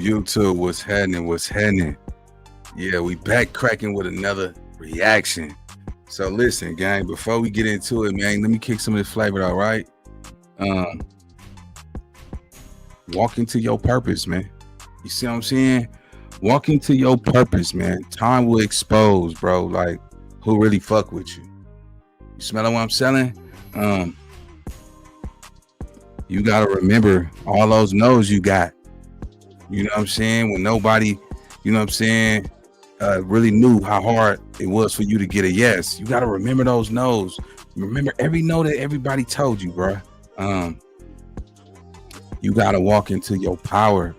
YouTube, what's happening? Yeah, we back cracking with another reaction. So listen, gang, before we get into it, man, let me kick some of this flavor out, right? Walk into your purpose, man. You see what I'm saying? Walk into your purpose, man. Time will expose, bro, like who really fuck with you. You smelling what I'm selling? You gotta remember all those no's you got. You know what I'm saying? When nobody, you know what I'm saying, really knew how hard it was for you to get a yes. You got to remember those no's. Remember every no that everybody told you, bro. You got to walk into your power.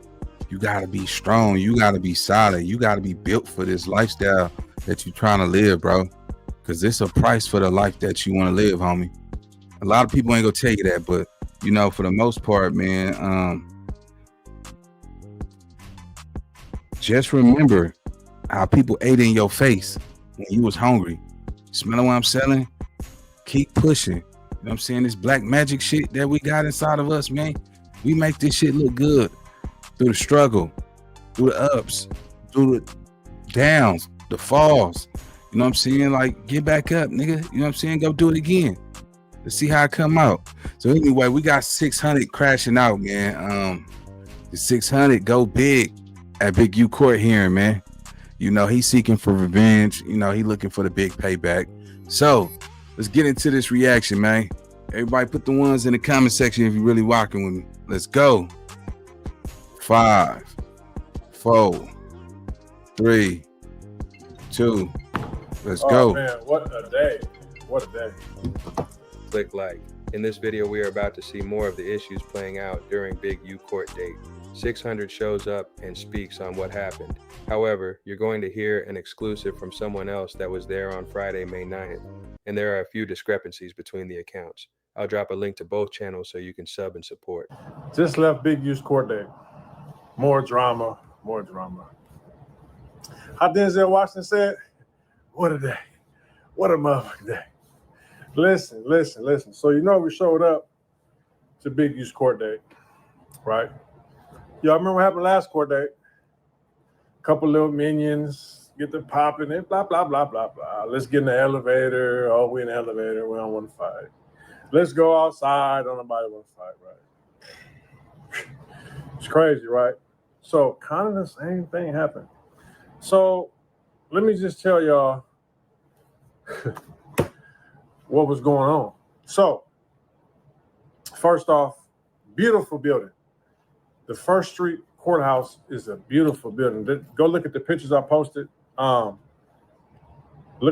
You got to be strong. You got to be solid. You got to be built for this lifestyle that you're trying to live, bro. Because it's a price for the life that you want to live, homie. A lot of people ain't going to tell you that, but, you know, for the most part, man, just remember how people ate in your face when you was hungry. Smelling what I'm selling? Keep pushing. You know what I'm saying? This black magic shit that we got inside of us, man. We make this shit look good through the struggle, through the ups, through the downs, the falls. You know what I'm saying? Like, get back up, nigga. You know what I'm saying? Go do it again. Let's see how it come out. So anyway, we got 600 crashing out, man. The 600 go big at Big U court hearing, man. You know, he's seeking for revenge. You know, he looking for the big payback. So let's get into this reaction, man. Everybody put the ones in the comment section if you're really walking with me. Let's go. 5, 4, 3, 2. Let's go. Man, what a day. What a day. Click like. In this video, we are about to see more of the issues playing out during Big U court date. 600 shows up and speaks on what happened. However, you're going to hear an exclusive from someone else that was there on Friday, May 9th, and there are a few discrepancies between the accounts. I'll drop a link to both channels so you can sub and support. Just left Big U's court date. More drama, more drama. How Denzel Washington said, what a day. What a motherfucking day. Listen. So you know we showed up to Big U's court date, right? Y'all remember what happened last court date? Couple little minions get to popping and blah, blah, blah, blah, blah. Let's get in the elevator. Oh, we in the elevator. We don't want to fight. Let's go outside. Don't nobody want to fight, right? It's crazy, right? So kind of the same thing happened. So let me just tell y'all what was going on. So first off, beautiful building. The First Street Courthouse is a beautiful building. Go look at the pictures I posted. Looked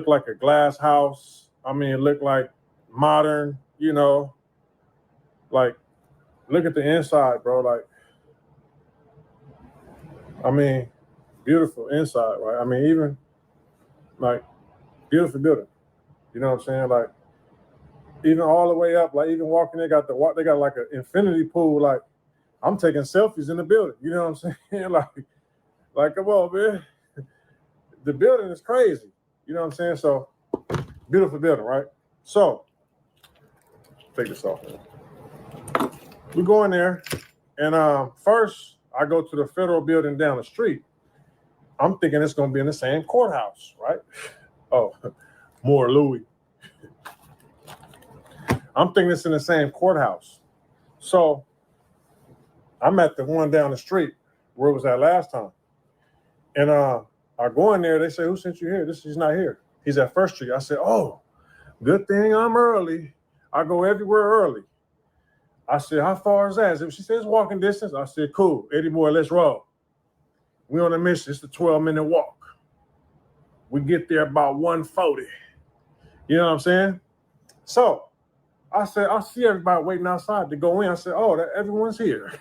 like a glass house. I mean, it looked like modern, you know. Like, look at the inside, bro. Like, I mean, beautiful inside, right? I mean, even, like, beautiful building. You know what I'm saying? Like, even all the way up, like, even walking, they got like an infinity pool, like, I'm taking selfies in the building. You know what I'm saying? like, come on, man. The building is crazy. You know what I'm saying? So, beautiful building, right? So, take this off. We go in there, and first, I go to the federal building down the street. I'm thinking it's going to be in the same courthouse, right? Oh, more Louis. I'm thinking it's in the same courthouse. So, I'm at the one down the street where it was at last time. And I go in there, they say, who sent you here? He's not here. He's at First Street. I said, oh, good thing I'm early. I go everywhere early. I said, how far is that? She says walking distance. I said, cool. Eddie boy, let's roll. We on a mission. It's a 12-minute walk. We get there about 1:40. You know what I'm saying? So I said, I see everybody waiting outside to go in. I said, oh, everyone's here.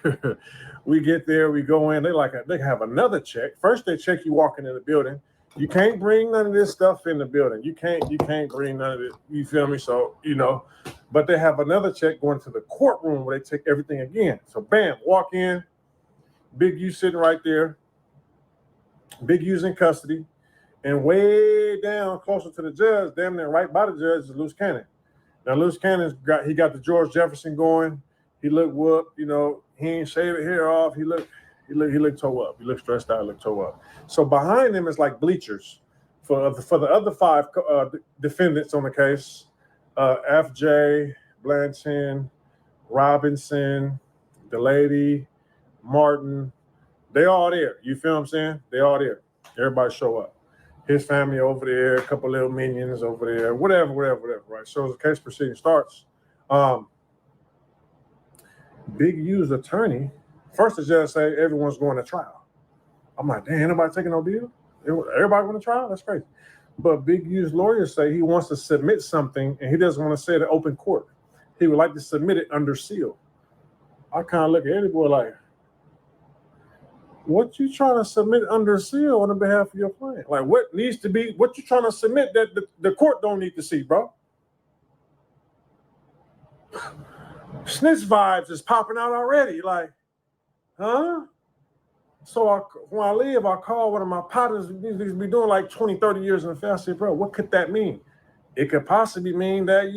We get there, we go in. They have another check. First, they check you walking in the building. You can't bring none of this stuff in the building. You can't bring none of it. You feel me? So, but they have another check going to the courtroom where they take everything again. So, bam, walk in. Big U sitting right there. Big U's in custody. And way down closer to the judge, damn near right by the judge, is Loose Cannon. Now, Loose Cannon's got the George Jefferson going. He looked whooped, he ain't shaved the hair off. He looked toe up. He looked stressed out, looked toe up. So behind him is like bleachers for the other 5 defendants on the case. FJ, Blanton, Robinson, Delaney, Martin. They all there. You feel what I'm saying? They all there. Everybody show up. His family over there, a couple little minions over there, whatever, right? So the case proceeding starts. Big U's attorney, first the judge say everyone's going to trial. I'm like, damn, anybody taking no deal? Everybody going to trial? That's crazy. But Big U's lawyers say he wants to submit something and he doesn't want to say it in open court. He would like to submit it under seal. I kind of look at Eddie boy like, what you trying to submit under seal on the behalf of your client? Like, what you trying to submit that the court don't need to see, bro? Snitch vibes is popping out already. Like, huh? So when I leave, I call one of my partners. He's been doing like 20, 30 years in the field. I say, bro, what could that mean? It could possibly mean that,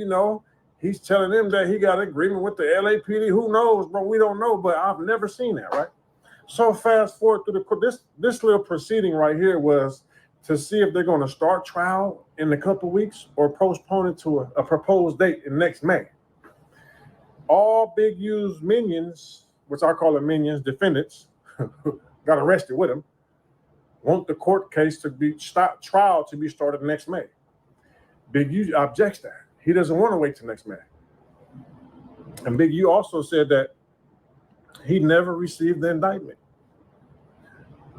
he's telling them that he got an agreement with the LAPD. Who knows, bro? We don't know, but I've never seen that, right? So fast forward through this little proceeding right here was to see if they're going to start trial in a couple weeks or postpone it to a proposed date in next May. All Big U's minions, which I call them minions, defendants, got arrested with him, want the court case trial to be started next May. Big U objects that. He doesn't want to wait till next May. And Big U also said that he never received the indictment.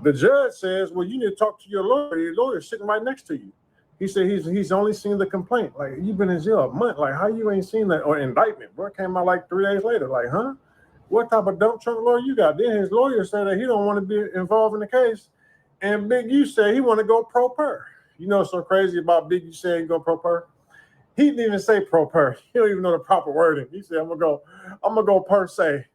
The judge says, well, you need to talk to your lawyer. Your lawyer's sitting right next to you. He said he's only seen the complaint. Like, you've been in jail a month. Like, how you ain't seen that? Or indictment, bro. It came out like 3 days later. Like, huh? What type of dump trunk lawyer you got? Then his lawyer said that he don't want to be involved in the case. And Big U said he want to go pro per. You know what's so crazy about Big U saying go pro per? He didn't even say pro per. He don't even know the proper wording. He said, I'm gonna go per se.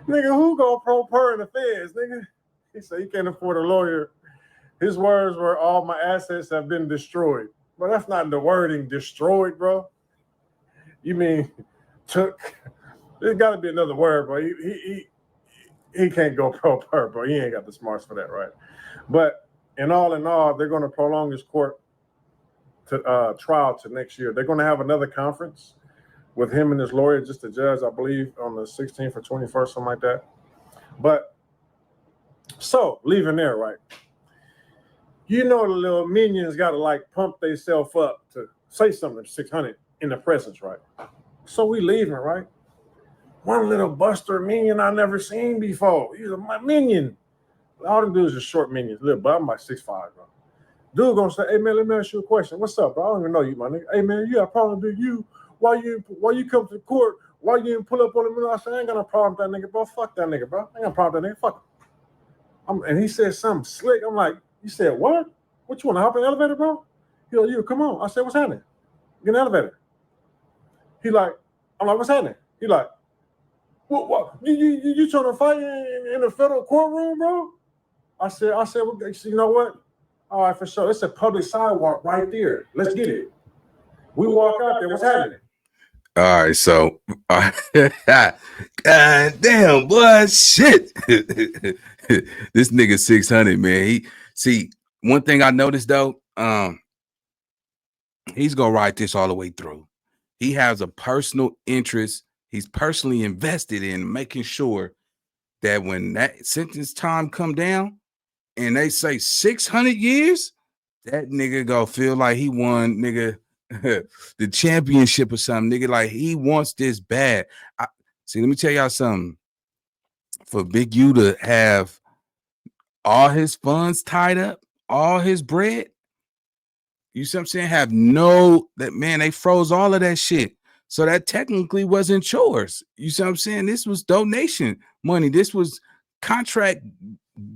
Nigga, who go pro per in the feds, nigga? He said he can't afford a lawyer. His words were, all my assets have been destroyed. But that's not the wording, destroyed, bro. You mean took? There's got to be another word, bro. He can't go pro per, bro. He ain't got the smarts for that, right? But in all, they're going to prolong his court trial to next year. They're going to have another conference with him and his lawyer, just the judge, I believe, on the 16th or 21st, something like that. But so leaving there, right? The little minions got to like pump themselves up to say something to 600 in the presence, right? So we leaving, right? One little buster minion I never seen before. He's my minion. All them dudes are short minions, little, but I'm like 6'5", bro. Dude gonna say, hey man, let me ask you a question. What's up, bro? I don't even know you, my nigga. Hey man, you got a problem with you? Why you come to the court? Why you didn't pull up on him? I said, I ain't got no problem with that nigga, bro. Fuck that nigga, bro. I ain't got no problem with that nigga. Fuck him. And he said something slick. I'm like, you said what? What, you want to hop in the elevator, bro? He like, you come on. I said, what's happening? Get in the elevator. I'm like, what's happening? He like, what? You trying to fight in the federal courtroom, bro? I said, well, you know what? All right, for sure. It's a public sidewalk right there. Let's get it. We walk out there. What's happening? All right, so God damn, boy, shit. This nigga 600, man. One thing I noticed though, he's gonna ride this all the way through. He has a personal interest. He's personally invested in making sure that when that sentence time come down and they say 600 years, that nigga gonna feel like he won, nigga, the championship or something, nigga. Like, he wants this bad. See, let me tell y'all something. For Big U to have all his funds tied up, all his bread, You see what I'm saying? Have no that man, they froze all of that shit. So that technically wasn't yours. You see what I'm saying? This was donation money. This was contract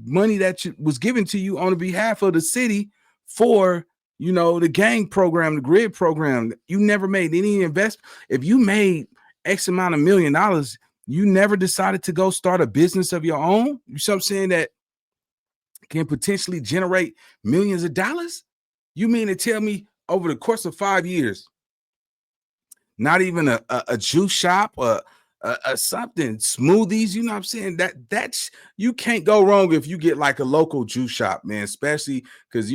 money that was given to you on behalf of the city for the gang program, the grid program. You never made any investment. If you made X amount of $1 million, you never decided to go start a business of your own. You see what I'm saying? That can potentially generate millions of dollars. You mean to tell me over the course of 5 years, not even a juice shop or a something, smoothies, you know what I'm saying? That's you can't go wrong if you get like a local juice shop, man, especially because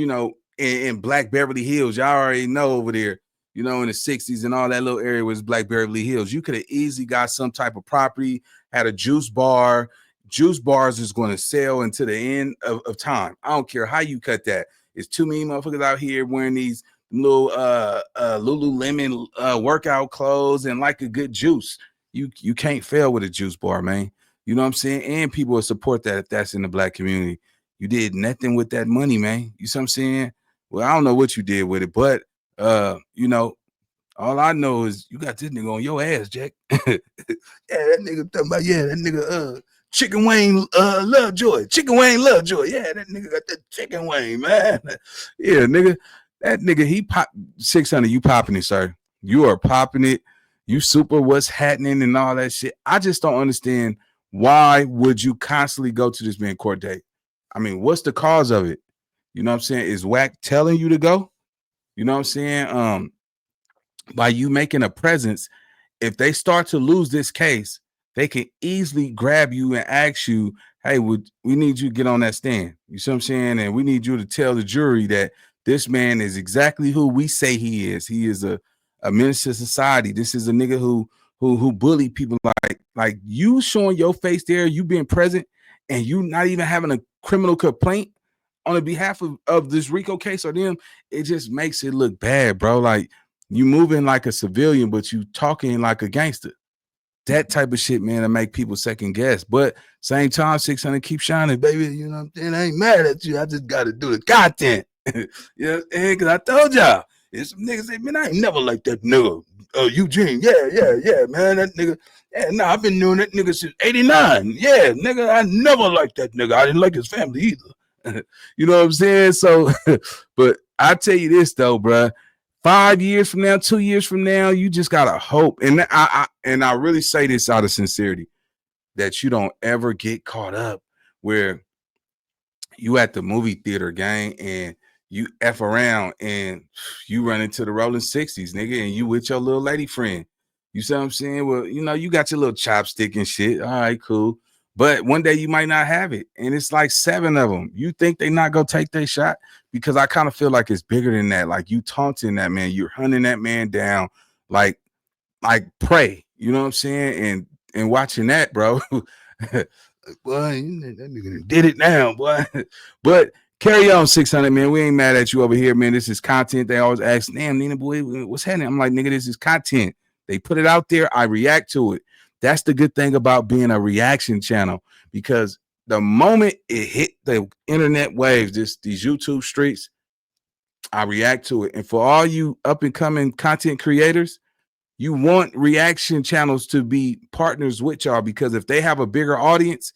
in Black Beverly Hills, y'all already know over there, in the 60s and all that little area was Black Beverly Hills. You could have easily got some type of property, had a juice bar. Juice bars is going to sell until the end of time. I don't care how you cut that. It's too many motherfuckers out here wearing these little Lululemon workout clothes and like a good juice. You can't fail with a juice bar, man. You know what I'm saying? And people will support that if that's in the Black community. You did nothing with that money, man. You see what I'm saying? Well, I don't know what you did with it, but all I know is you got this nigga on your ass, Jack. Yeah, that nigga talking about, that nigga Chicken Wayne Lovejoy. Chicken Wayne Lovejoy. Yeah, that nigga got that Chicken Wayne, man. Yeah, nigga. That nigga, he popped 600. You popping it, sir. You are popping it. You super what's happening and all that shit. I just don't understand why would you constantly go to this man court date? I mean, what's the cause of it? You know what I'm saying? Is Wack telling you to go? You know what I'm saying? By you making a presence, if they start to lose this case, they can easily grab you and ask you, hey, we need you to get on that stand. You see what I'm saying? And we need you to tell the jury that this man is exactly who we say he is. He is a menace to society. This is a nigga who bully people like you showing your face there, you being present, and you not even having a criminal complaint on the behalf of this RICO case or them. It just makes it look bad, bro. Like you moving like a civilian, but you talking like a gangster. That type of shit, man, to make people second guess. But same time, 600 keep shining, baby. You know what I'm saying? I ain't mad at you. I just got to do the content. Yeah, because I told y'all. There's some niggas say, man, I ain't never like that nigga. Eugene. Yeah, man. That nigga. Yeah, nah, I've been doing that nigga since 89. Yeah, nigga, I never liked that nigga. I didn't like his family either. You know what I'm saying? So, but I tell you this, though, bruh. 5 years from now, 2 years from now, you just gotta hope. And I really say this out of sincerity, that you don't ever get caught up where you at the movie theater, gang, and you F around and you run into the rolling 60s, nigga, and you with your little lady friend. You see what I'm saying? Well, you got your little chopstick and shit. All right, cool. But one day you might not have it. And it's like 7 of them. You think they not gonna take their shot? Because I kind of feel like it's bigger than that. Like you taunting that man, you're hunting that man down like prey. You know what I'm saying? And watching that, bro. Boy, that nigga did it now, boy. But carry on, 600, man. We ain't mad at you over here, man. This is content. They always ask, damn, Nina, boy, what's happening? I'm like, nigga, this is content. They put it out there. I react to it. That's the good thing about being a reaction channel, because the moment it hit the internet waves, these YouTube streets, I react to it. And for all you up and coming content creators, you want reaction channels to be partners with y'all, because if they have a bigger audience,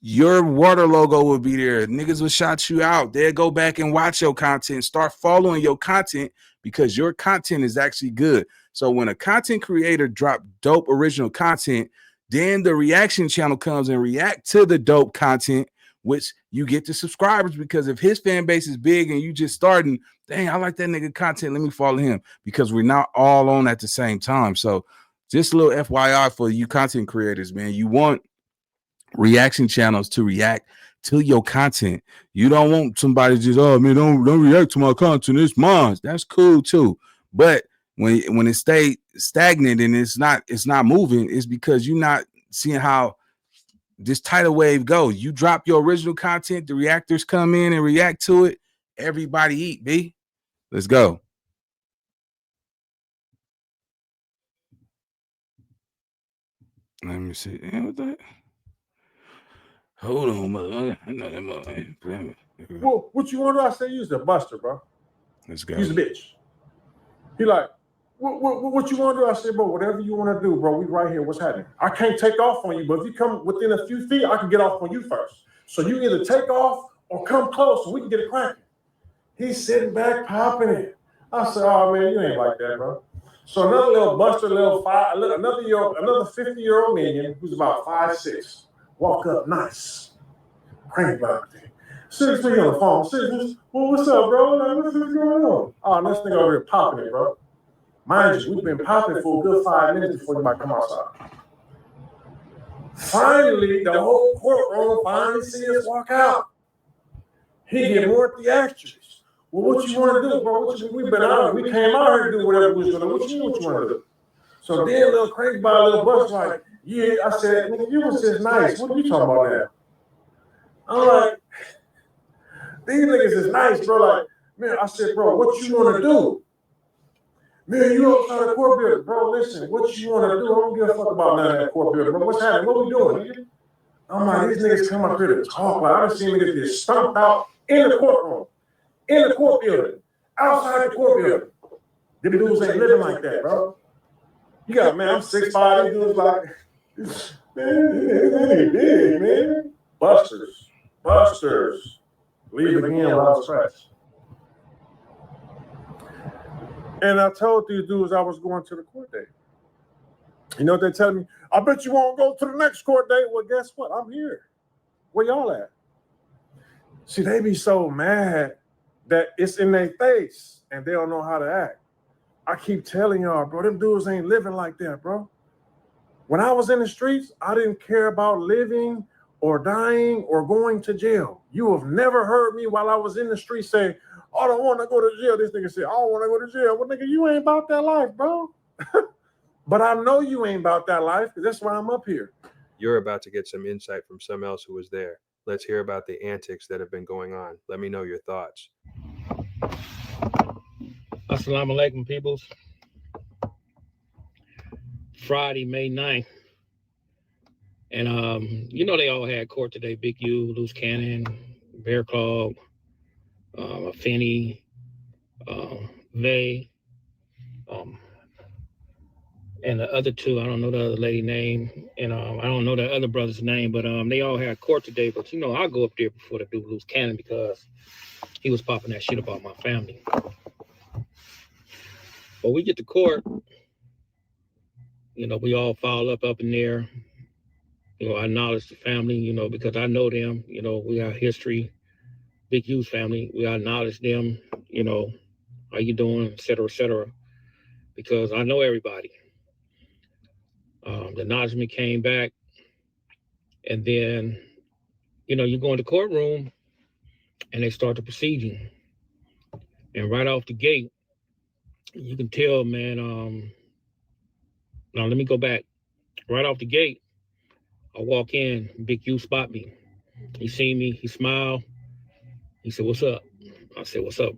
your water logo will be there. Niggas will shout you out. They'll go back and watch your content, start following your content, because your content is actually good. So when a content creator drop dope original content, then the reaction channel comes and react to the dope content, which you get the subscribers, because if his fan base is big and you just starting, dang, I like that nigga content, let me follow him, because we're not all on at the same time. So just a little FYI for you content creators, man. You want reaction channels to react to your content. You don't want somebody just, oh man, don't react to my content, it's mine. That's cool too. But when it stay stagnant and it's not moving, it's because you're not seeing how this tidal wave go. You drop your original content, the reactors come in and react to it. Everybody eat, B. Let's go. Let me see. What the? Hold on, mother. Well, what you want to do? I say use the buster, bro. Let's go. He's a bitch. He like, what you want to do? I said, bro, whatever you want to do, bro. We right here. What's happening? I can't take off on you, but if you come within a few feet, I can get off on you first. So you either take off or come close so we can get it cracking. He's sitting back popping it. I said, oh man, you ain't like that, bro. So another little buster, another 50-year-old minion who's about 5'6", walk up nice. Crank about thing. 6'3" on the phone. 6'3", well, what's up, bro? What's going on? Oh, this nigga over here popping it, bro. Mind you, we've been popping for a good 5 minutes before you might come outside. Finally, the whole courtroom finally see us walk out. He get more theatrics. Well, what you want to do, bro? We been out. We came out here to do whatever we was gonna do. What you want to do? So then, little crank by little bus like, yeah. I said, nigga, you was just nice. What are you talking about now? I'm like, these niggas is nice, bro. Like, man, I said, bro, what you want to do? Man, you outside the court building, bro. Listen, what you want to do? I don't give a fuck about none of that court building, bro. What's happening? What we doing, nigga? I'm like, these niggas come up here to talk. Like, I've seen niggas get stomped out in the courtroom, in the court building, outside the court building. Them dudes ain't living like that, bro. You got, man, I'm 6'5", these dudes like, man, they ain't big, man. Busters. Leave again without stress. And I told these dudes I was going to the court date. You know what they tell me? I bet you won't go to the next court date. Well, guess what? I'm here. Where y'all at? See, they be so mad that it's in their face and they don't know how to act. I keep telling y'all, bro, them dudes ain't living like that, bro. When I was in the streets, I didn't care about living or dying or going to jail. You have never heard me while I was in the street say, I don't want to go to jail. This nigga said, I don't want to go to jail. Well, nigga, you ain't about that life, bro. But I know you ain't about that life because that's why I'm up here. You're about to get some insight from someone else who was there. Let's hear about the antics that have been going on. Let me know your thoughts. Assalamu alaikum, peoples. Friday, May 9th. And, you know, they all had court today. Big U, Loose Cannon, Bear Claw, Finney, Vay, and the other two, I don't know the other lady's name, and I don't know the other brother's name, but they all had court today. But, you know, I'll go up there before the dude Loose Cannon because he was popping that shit about my family. But we get to court, you know, we all file up in there. You know, I acknowledge the family, you know, because I know them, you know, we got history, Big U's family. We acknowledge them, you know, how you doing, et cetera, because I know everybody. The acknowledgement came back, and then, you know, you go in the courtroom, and they start the proceeding. And right off the gate, you can tell, man, now let me go back. Right off the gate, I walk in, Big U spot me. He seen me, he smiled. He said, what's up? I said, what's up?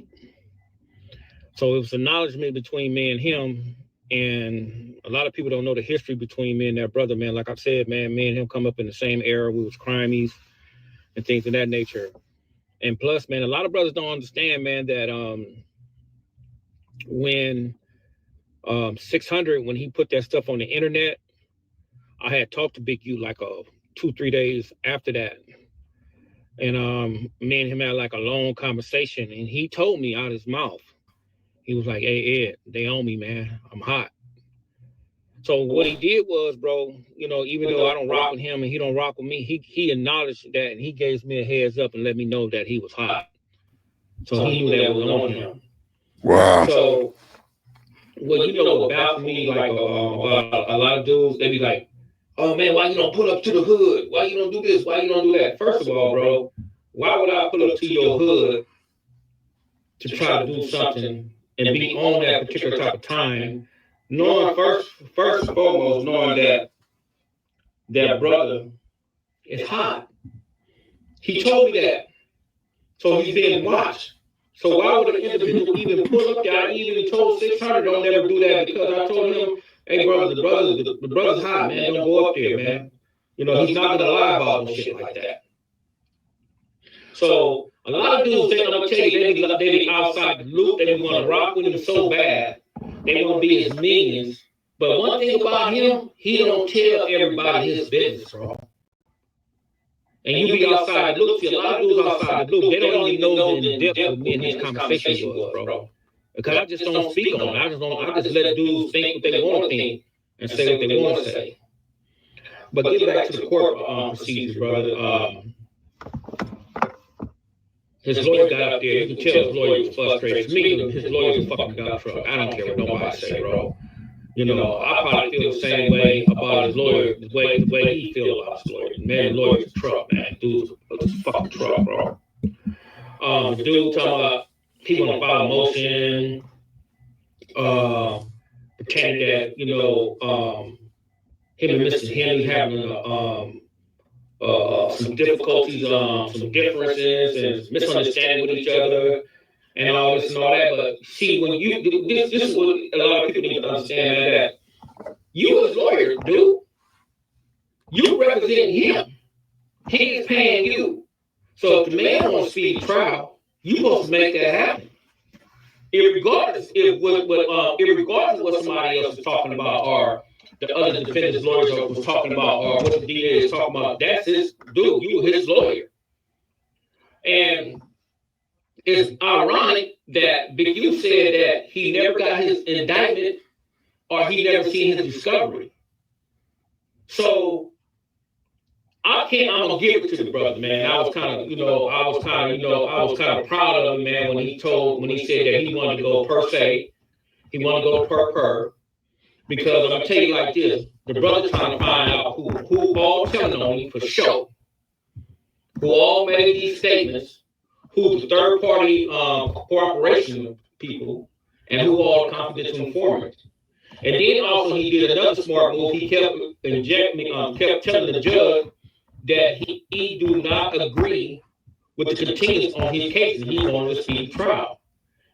So it was acknowledgement between me and him. And a lot of people don't know the history between me and that brother, man. Like I said, man, me and him come up in the same era. We was crimies and things of that nature. And plus, man, a lot of brothers don't understand, man, that when 600, when he put that stuff on the internet, I had talked to Big U like 2-3 days after that. And me and him had like a long conversation, and he told me out of his mouth, he was like, hey, Ed, they own me, man. I'm hot. So what he did was, bro, you know, even though I don't rock with him and he don't rock with me, he acknowledged that, and he gave me a heads up and let me know that he was hot. So he knew that was on him. Wow. So, well, you know what baffled me, like about a lot of dudes, they be like, oh man, why you don't pull up to the hood? Why you don't do this? Why you don't do that? First of all, bro, why would I pull up to your hood to try to do something and be on that particular type of time, knowing first and foremost, knowing that brother is hot. He told me that. So he's being watched. So why would an individual even pull up there? I even told 600 don't never do that, because I told him, hey brother, the brother's hot, man. Don't go up there, man. You know, he's not gonna lie about no shit like that. So A lot of dudes, I'm gonna tell you, they be outside the loop. They want to rock with him so bad. They want to be his minions. But one thing about him, he don't tell everybody his business, bro. And you be outside the loop. See, a lot of dudes outside the loop, they don't even know the depth of me and his conversation was, bro. Because I just don't speak on it. I just let dudes think what they want to think and say what they want to say. But get back to the court procedure, brother. His lawyer got up there. You can tell his lawyer was frustrated. To me, his lawyer's a fucking dump truck. I don't care what nobody say, bro. You know, I probably feel the same way about his lawyer, the way he feel about his lawyer. Man, the lawyer's a truck, man. Dude's a fucking truck, bro. The dude talking about he want to file a motion, pretending that, you know, him and Mr. Henry having some difficulties, some differences and misunderstanding with each other and all this and all that. But see, when you this is what a lot of people need to understand, man, that you as a lawyer, dude, you represent him. He is paying you. So if the man wants speedy trial, you supposed to make that happen. Irregardless of what somebody else is talking about or the other defendant's lawyers was talking about or what the DA is talking about, that's his dude. You were his lawyer. And it's ironic that Big U said that he never got his indictment or he never seen his discovery. So I'm gonna give it to the brother, man. I was kind of proud of him, man, when he said that he wanted to go per se, he wanted to go per. Because I'm gonna tell you like this: the brother trying to find out who all telling on me for sure, who all made these statements, who the third party cooperation people, and who all confidential informants. And then also he did another smart move. He kept kept telling the judge that he do not agree with the continuance on his case, and he wanted a speedy trial,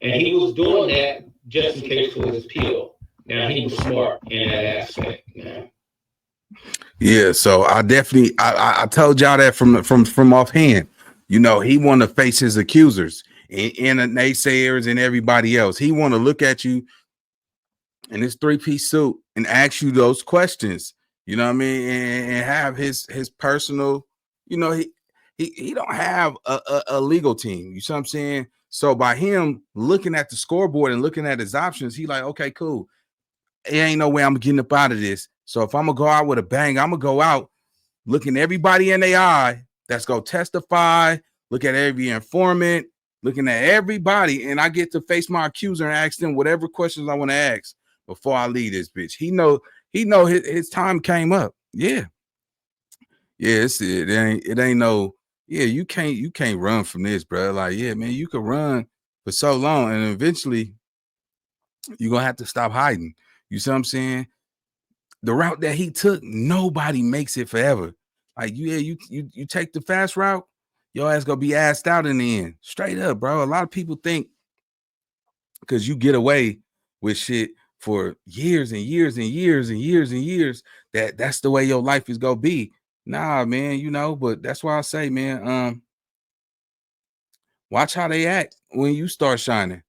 and he was doing that just in case for his appeal. Now he was smart in that aspect, man. Yeah, so I definitely I told y'all that from offhand. You know, he want to face his accusers and the naysayers and everybody else. He want to look at you in his three-piece suit and ask you those questions. You know what I mean? And have his personal. You know, he don't have a legal team. You see what I'm saying? So by him looking at the scoreboard and looking at his options, he like, okay, cool. It ain't no way I'm getting up out of this. So if I'm gonna go out with a bang, I'm gonna go out looking everybody in their eye that's gonna testify, look at every informant, looking at everybody, and I get to face my accuser and ask them whatever questions I want to ask before I leave this bitch. He know his time came up. Yeah. Yeah, it ain't no, yeah, you can't run from this, bro. Like, yeah, man, you can run for so long, and eventually you're gonna have to stop hiding. You see what I'm saying? The route that he took, nobody makes it forever. Like, you take the fast route, your ass gonna be assed out in the end. Straight up, bro. A lot of people think because you get away with shit for years and years and years and years and years that's the way your life is gonna be. Nah, man, you know, but that's why I say, man, watch how they act when you start shining.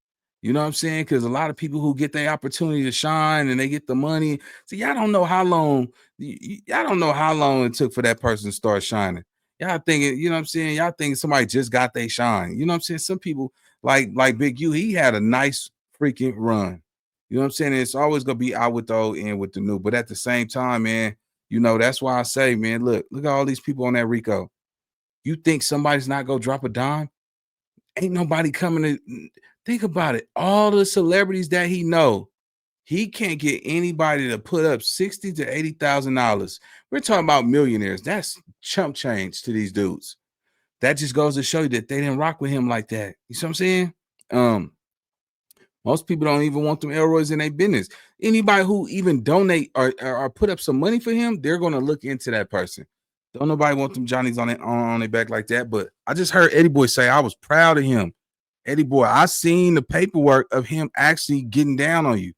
You know what I'm saying? Because a lot of people who get their opportunity to shine and they get the money. See, y'all don't know how long it took for that person to start shining. Y'all thinking, you know what I'm saying? Y'all thinking somebody just got their shine. You know what I'm saying? Some people like Big U, he had a nice freaking run. You know what I'm saying? It's always gonna be out with the old and with the new. But at the same time, man, you know, that's why I say, man, look at all these people on that Rico. You think somebody's not gonna drop a dime? Ain't nobody coming to. Think about it. All the celebrities that he know, he can't get anybody to put up $60,000 to $80,000. We're talking about millionaires. That's chump change to these dudes. That just goes to show you that they didn't rock with him like that. You see what I'm saying? Most people don't even want them Elroys in their business. Anybody who even donate or put up some money for him, they're going to look into that person. Don't nobody want them Johnnies on their back like that. But I just heard Eddie Boy say I was proud of him. Eddie Boy, I seen the paperwork of him actually getting down on you.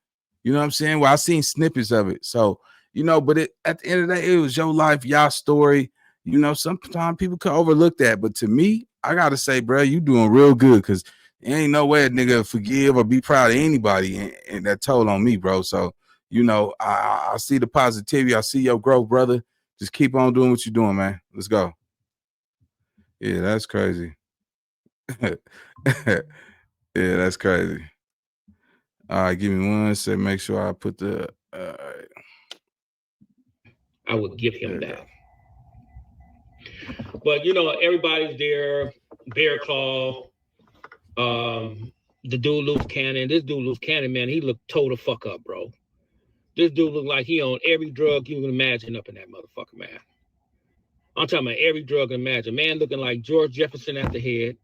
You know what I'm saying? Well, I seen snippets of it. So, you know, but at the end of the day, it was your life, y'all story. You know, sometimes people can overlook that. But to me, I gotta say, bro, you doing real good because ain't no way a nigga forgive or be proud of anybody and that told on me, bro. So, you know, I see the positivity. I see your growth, brother. Just keep on doing what you're doing, man. Let's go. Yeah, that's crazy. Yeah, that's crazy. All right, give me one second. Make sure I put the. I would give him that. But you know, everybody's there. Bear Claw, the dude loose cannon. This dude loose cannon, man. He looked total fuck up, bro. This dude looked like he on every drug you can imagine up in that motherfucker, man. I'm talking about every drug you imagine. Man looking like George Jefferson at the head.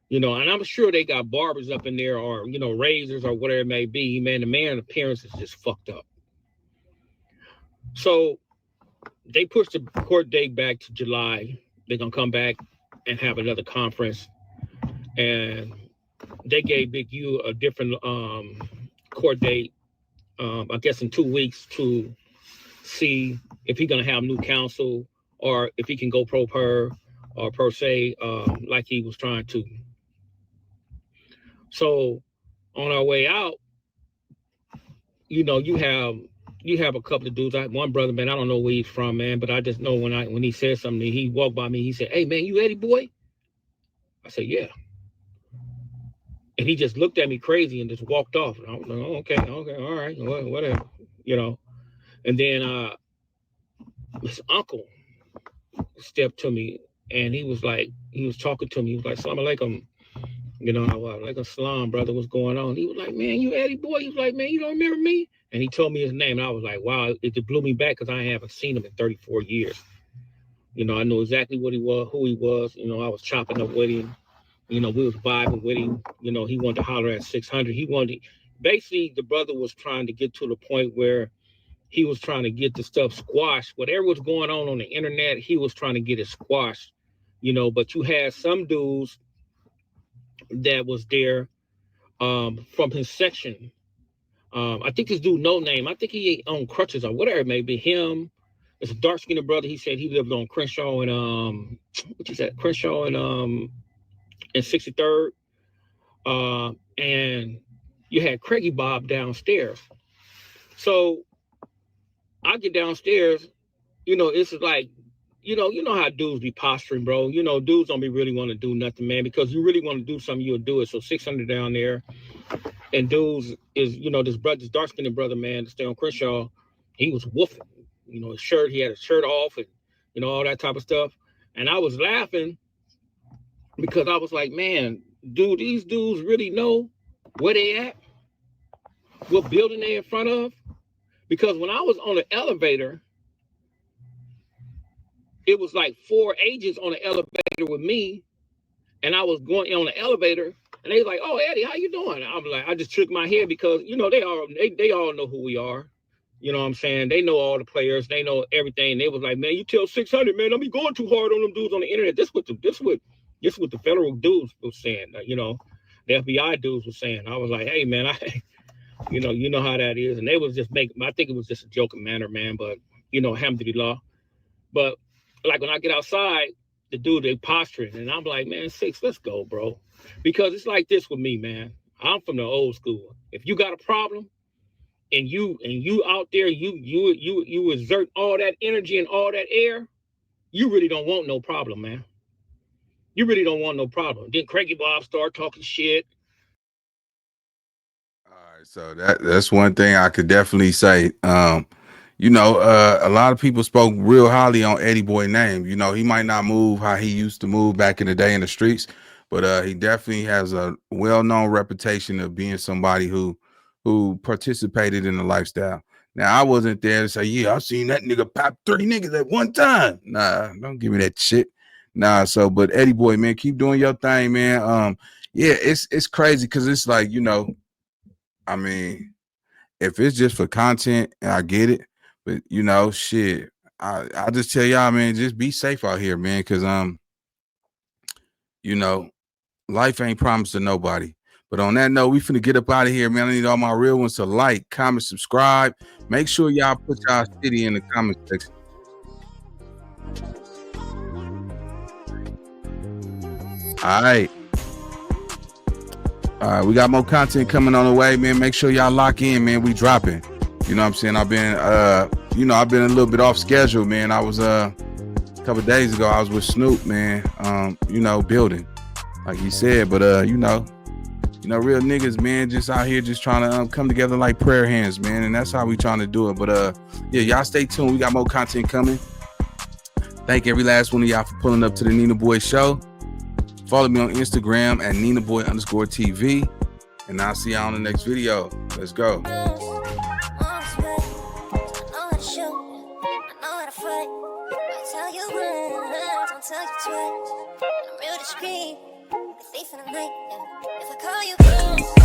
You know, and I'm sure they got barbers up in there or, you know, razors or whatever it may be. Man, the man's appearance is just fucked up. So they pushed the court date back to July. They're going to come back and have another conference. And they gave Big U a different court date, I guess in 2 weeks to see if he's going to have new counsel or if he can go pro per or per se like he was trying to. So on our way out, you know, you have a couple of dudes. I one brother, man, I don't know where he's from, man, but I just know when he said something, he walked by me, he said, "Hey man, you Eddie boy?" I said, "Yeah." And he just looked at me crazy and just walked off. And I was like, "Oh, okay, all right, whatever," you know. And then his uncle stepped to me and he was talking to me. He was like, "Assalamu alaikum." You know, I was like, "Salam, brother, what's going on?" He was like, "Man, you Eddie boy?" He was like, "Man, you don't remember me?" And he told me his name. And I was like, wow, it blew me back because I haven't seen him in 34 years. You know, I knew exactly what he was, who he was. You know, I was chopping up with him. You know, we was vibing with him. You know, he wanted to holler at 600. Basically, the brother was trying to get to the point where he was trying to get the stuff squashed. Whatever was going on the internet, he was trying to get it squashed. You know, but you had some dudes that was there from his section. I think this dude, no name. I think he on crutches or whatever it may be. Him, it's a dark skinned brother. He said he lived on Crenshaw and what you said, Crenshaw and 63rd. And you had Craigie Bob downstairs. So I get downstairs. You know, it's like, you know how dudes be posturing, bro. You know, dudes don't be really want to do nothing, man, because you really want to do something, you'll do it. So 600 down there. And dudes is, you know, this dark-skinned brother, man, to stay on Crenshaw, he was woofing. You know, he had his shirt off and, you know, all that type of stuff. And I was laughing because I was like, man, dude, these dudes really know where they at? What building they in front of? Because when I was on the elevator, it was like 4 agents on the elevator with me. And I was going on the elevator. And they was like, "Oh, Eddie, how you doing?" I'm like, I just shook my head because, you know, they all know who we are. You know what I'm saying? They know all the players. They know everything. And they was like, "Man, you tell 600, man, don't be going too hard on them dudes on the internet." This what the federal dudes was saying. You know, the FBI dudes was saying. I was like, "Hey, man, you know how that is." And they was just making. I think it was just a joking manner, man. But you know, alhamdulillah. But like when I get outside, the dude they posturing, and I'm like, "Man, 6, let's go, bro." Because it's like this with me, man. I'm from the old school. If you got a problem and you out there, you exert all that energy and all that air, you really don't want no problem, man. You really don't want no problem. Then Craigie Bob start talking shit. All right, so that's one thing I could definitely say. You know, a lot of people spoke real highly on Eddie Boy name. You know, he might not move how he used to move back in the day in the streets, but he definitely has a well-known reputation of being somebody who participated in the lifestyle. Now, I wasn't there to say, "Yeah, I seen that nigga pop 30 niggas at one time." Nah, don't give me that shit. Nah, so but Eddie Boy, man, keep doing your thing, man. Yeah, it's crazy because it's like, you know, I mean, if it's just for content, I get it. But you know, shit, I just tell y'all, man, just be safe out here, man, because you know, life ain't promised to nobody. But on that note, we finna get up out of here, man. I need all my real ones to like, comment, subscribe. Make sure y'all put y'all city in the comment section. All right. All right, we got more content coming on the way, man. Make sure y'all lock in, man. We dropping. You know what I'm saying? I've been I've been a little bit off schedule, man. I was a couple days ago, I was with Snoop, man. Building, like he said, but real niggas, man, just out here just trying to come together like prayer hands, man, and that's how we trying to do it. But y'all stay tuned. We got more content coming. Thank every last one of y'all for pulling up to the Nina Boy Show. Follow me on Instagram at NinaBoy_TV, and I'll see y'all on the next video. Let's go. I'm real discreet, the thief in the night. If I call you.